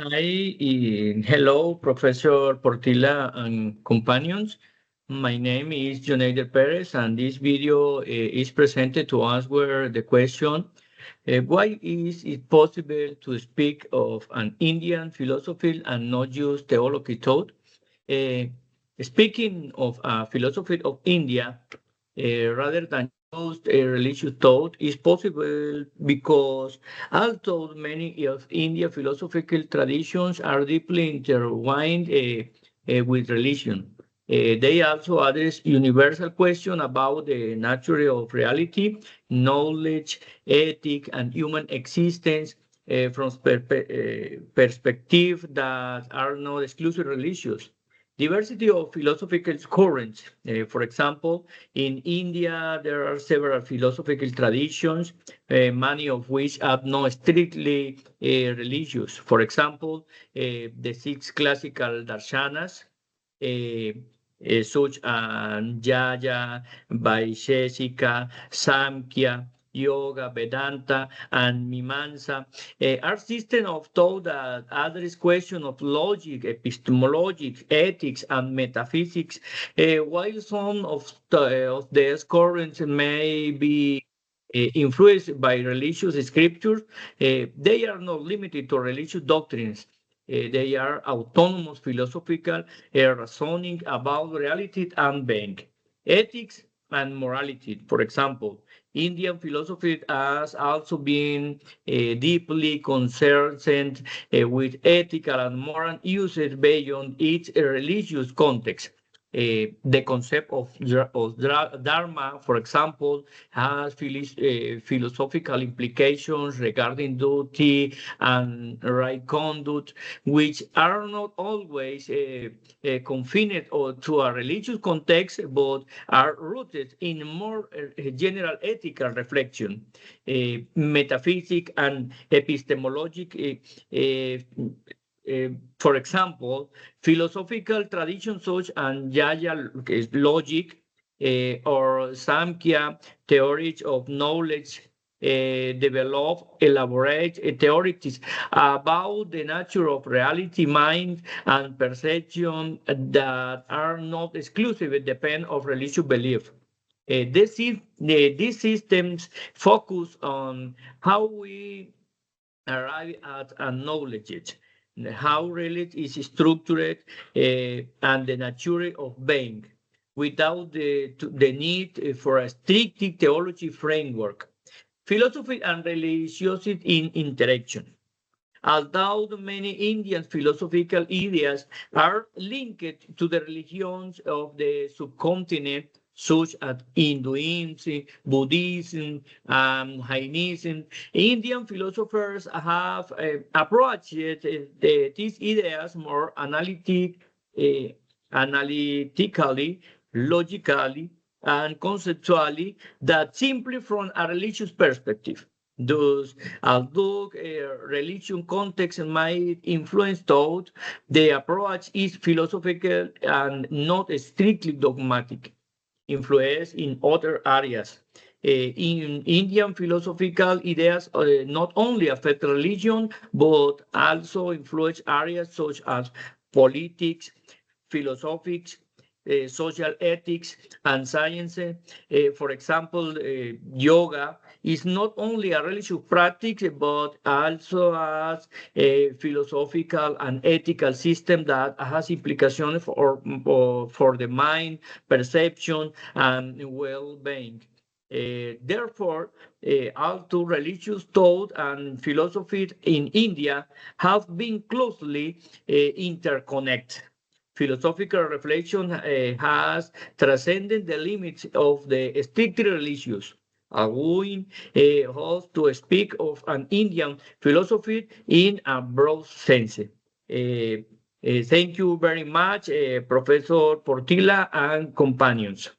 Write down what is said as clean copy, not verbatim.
Hi, hello, Professor Portilla and companions. My name is Joneider Perez, and this video is presented to answer the question, why is it possible to speak of an Indian philosophy and not use theology thought? Uh, Speaking of philosophy of India, rather than just a religious thought, is possible because although many of Indian philosophical traditions are deeply intertwined with religion, they also address universal questions about the nature of reality, knowledge, ethic, and human existence from perspective that are not exclusively religious. Diversity of philosophical currents. For example, in India, there are several philosophical traditions, many of which are not strictly religious. For example, the six classical darshanas, such as Jaya, Vaisheshika, Samkhya, Yoga, Vedanta, and Mimamsa, are systems of thought that address questions of logic, epistemology, ethics, and metaphysics. While some of these currents may be influenced by religious scriptures, they are not limited to religious doctrines. They are autonomous philosophical reasoning about reality and being. Ethics and morality, for example, Indian philosophy has also been deeply concerned with ethical and moral uses beyond its religious context. The concept of dharma, for example, has philosophical implications regarding duty and right conduct, which are not always confined or to a religious context, but are rooted in more general ethical reflection, metaphysic and epistemologic. For example, philosophical traditions such as Jaya logic or Samkhya theories of knowledge develop elaborate theories about the nature of reality, mind, and perception that are not exclusively depend of religious belief. These systems focus on how we arrive at a knowledge, how reality is structured, and the nature of being, without the need for a strict theology framework. Philosophy and religiosity in interaction. Although many Indian philosophical ideas are linked to the religions of the subcontinent, such as Hinduism, Buddhism, and Jainism, Indian philosophers have approached these ideas more uh, analytically, logically, and conceptually than simply from a religious perspective. Thus, although religion context might influence thought, the approach is philosophical and not strictly dogmatic. Influence in other areas. In Indian philosophical ideas not only affect religion, but also influence areas such as politics, philosophy, social ethics, and science. For example, yoga is not only a religious practice, but also as a philosophical and ethical system that has implications for the mind, perception, and well-being. Therefore, although religious thought and philosophy in India have been closely interconnected, philosophical reflection has transcended the limits of the strictly religious, allowing us to speak of an Indian philosophy in a broad sense. Thank you very much, Professor Portilla and companions.